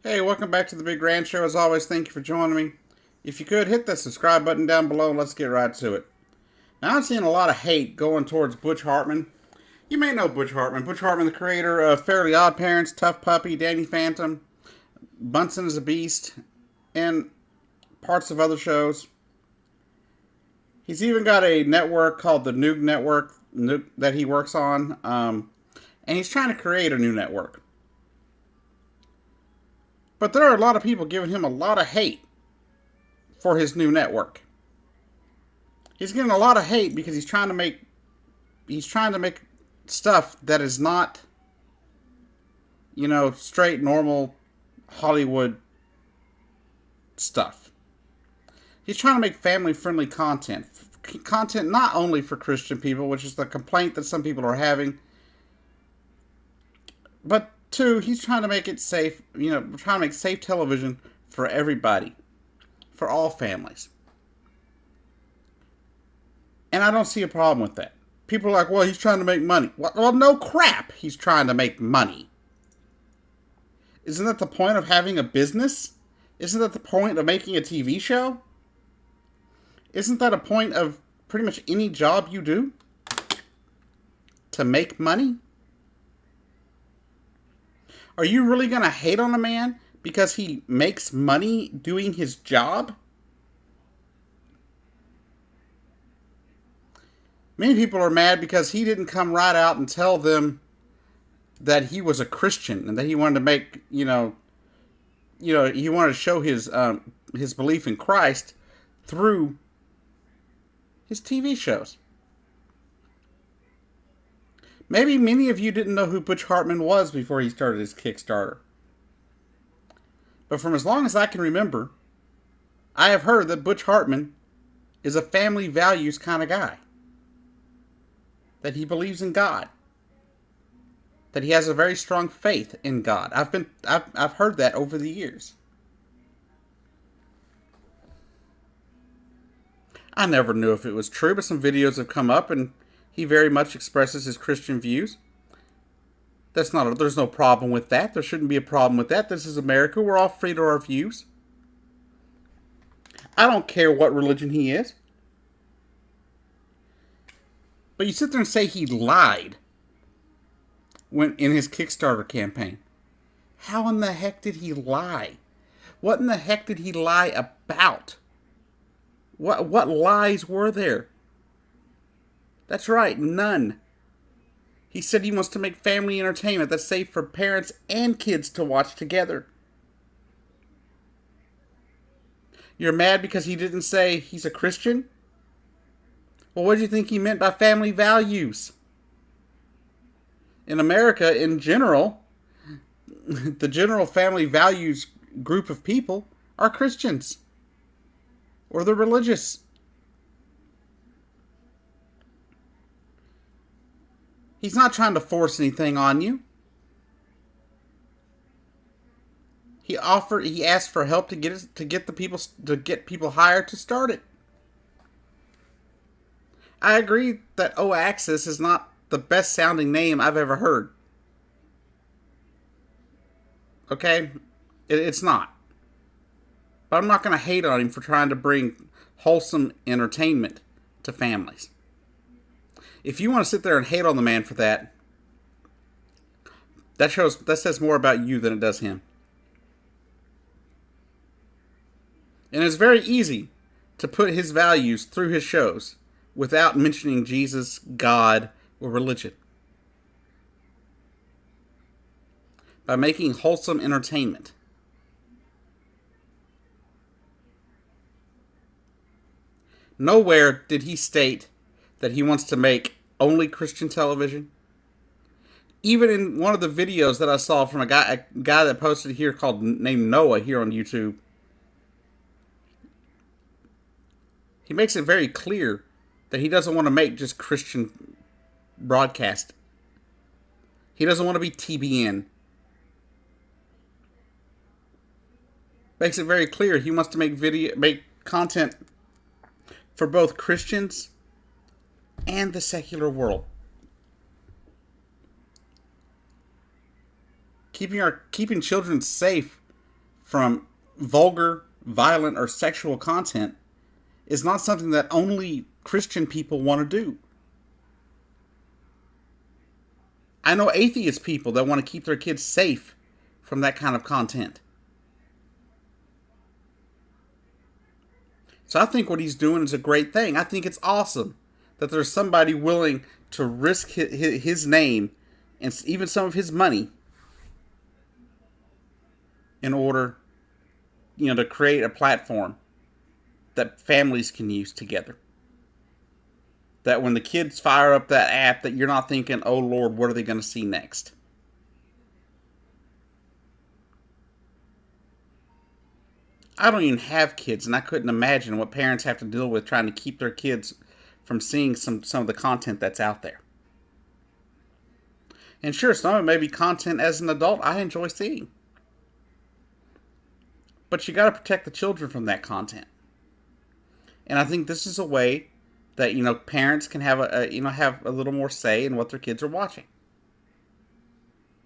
Hey, welcome back to the Big Grand Show. As always, thank you for joining me. If you could, hit that subscribe button down below and let's get right to it. Now, I'm seeing a lot of hate going towards Butch Hartman. You may know Butch Hartman. Butch Hartman, the creator of Fairly Odd Parents, Tough Puppy, Danny Phantom, Bunsen is a Beast, and parts of other shows. He's even got a network called the Noog Network that he works on, and he's trying to create a new network. But there are a lot of people giving him a lot of hate for his new network. He's getting a lot of hate because he's trying to make stuff that is not, straight normal Hollywood stuff. He's trying to make family friendly content. Content not only for Christian people, which is the complaint that some people are having, but two, he's trying to make it safe, trying to make safe television for everybody, for all families. And I don't see a problem with that. People are like, well, he's trying to make money. Well, no crap, he's trying to make money. Isn't that the point of having a business? Isn't that the point of making a TV show? Isn't that a point of pretty much any job you do? To make money? Are you really going to hate on a man because he makes money doing his job? Many people are mad because he didn't come right out and tell them that he was a Christian and that he wanted to make, he wanted to show his belief in Christ through his TV shows. Maybe many of you didn't know who Butch Hartman was before he started his Kickstarter. But from as long as I can remember, I have heard that Butch Hartman is a family values kind of guy. That he believes in God. That he has a very strong faith in God. I've heard that over the years. I never knew if it was true, but some videos have come up and he very much expresses his Christian views. There's no problem with that. There shouldn't be a problem with that. This is America. We're all free to our views. I don't care what religion he is. But you sit there and say he lied when in his Kickstarter campaign. How in the heck did he lie? What in the heck did he lie about? What lies were there? That's right, none. He said he wants to make family entertainment that's safe for parents and kids to watch together. You're mad because he didn't say he's a Christian? Well, what do you think he meant by family values? In America, in general, the general family values group of people are Christians. Or they're religious. He's not trying to force anything on you. He asked for help to get people hired to start it. I agree that O-Axis is not the best sounding name I've ever heard. Okay? It's not. But I'm not going to hate on him for trying to bring wholesome entertainment to families. If you want to sit there and hate on the man for that, that says more about you than it does him. And it's very easy to put his values through his shows without mentioning Jesus, God, or religion. By making wholesome entertainment. Nowhere did he state that he wants to make only Christian television. Even in one of the videos that I saw from a guy that posted here named Noah here on YouTube, he makes it very clear that he doesn't want to make just Christian broadcast. He doesn't want to be TBN. Makes it very clear he wants to make content for both Christians and the secular world. Keeping children safe from vulgar, violent, or sexual content is not something that only Christian people want to do. I know atheist people that want to keep their kids safe from that kind of content. So I think what he's doing is a great thing. I think it's awesome that there's somebody willing to risk his name and even some of his money in order, to create a platform that families can use together. That when the kids fire up that app, that you're not thinking, oh Lord, what are they going to see next? I don't even have kids, and I couldn't imagine what parents have to deal with trying to keep their kids from seeing some of the content that's out there. And sure, some of it may be content as an adult I enjoy seeing. But you got to protect the children from that content. And I think this is a way that parents can have have a little more say in what their kids are watching.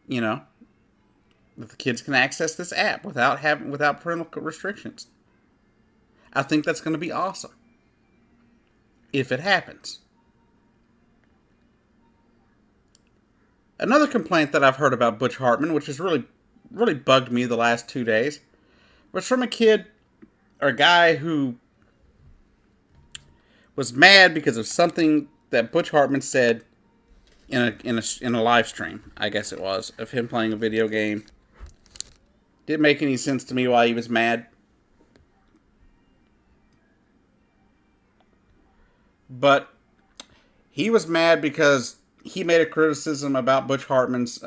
That the kids can access this app without parental restrictions. I think that's going to be awesome if it happens. Another complaint that I've heard about Butch Hartman, which has really bugged me the last 2 days, was from a kid or a guy who was mad because of something that Butch Hartman said in a live stream, I guess it was, of him playing a video game. Didn't make any sense to me why he was mad. But he was mad because he made a criticism about Butch Hartman's,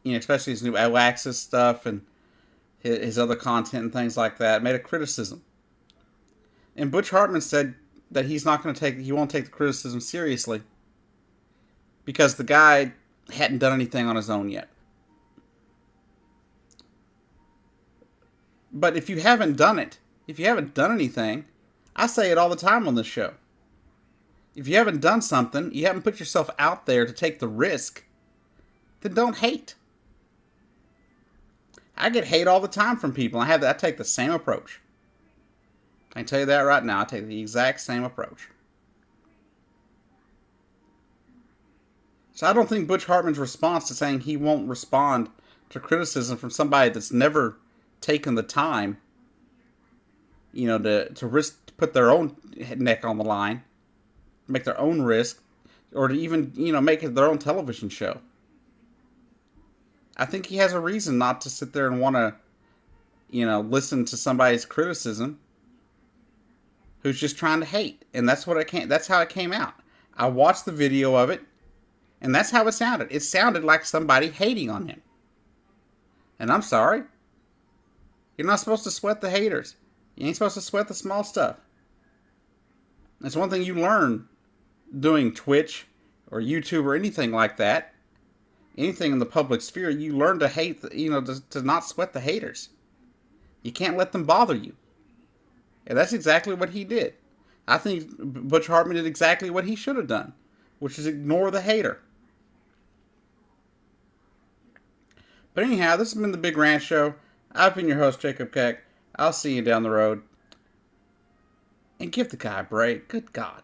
especially his new Axis stuff and his other content and things like that. Made a criticism. And Butch Hartman said that he won't take the criticism seriously because the guy hadn't done anything on his own yet. But if you haven't done anything, I say it all the time on this show. If you haven't done something, you haven't put yourself out there to take the risk, then don't hate. I get hate all the time from people. I take the same approach. I can tell you that right now. I take the exact same approach. So I don't think Butch Hartman's response to saying he won't respond to criticism from somebody that's never taken the time, to risk, to put their own neck on the line, make their own risk, or to even, make it their own television show. I think he has a reason not to sit there and want to, listen to somebody's criticism who's just trying to hate. And that's how it came out. I watched the video of it, and that's how it sounded. It sounded like somebody hating on him. And I'm sorry. You're not supposed to sweat the haters. You ain't supposed to sweat the small stuff. That's one thing you learn doing Twitch or YouTube or anything like that. Anything in the public sphere, you learn to hate, to not sweat the haters. You can't let them bother you. And that's exactly what he did. I think Butch Hartman did exactly what he should have done, which is ignore the hater. But anyhow, this has been the Big Rant Show. I've been your host, Jacob Keck. I'll see you down the road. And give the guy a break. Good God.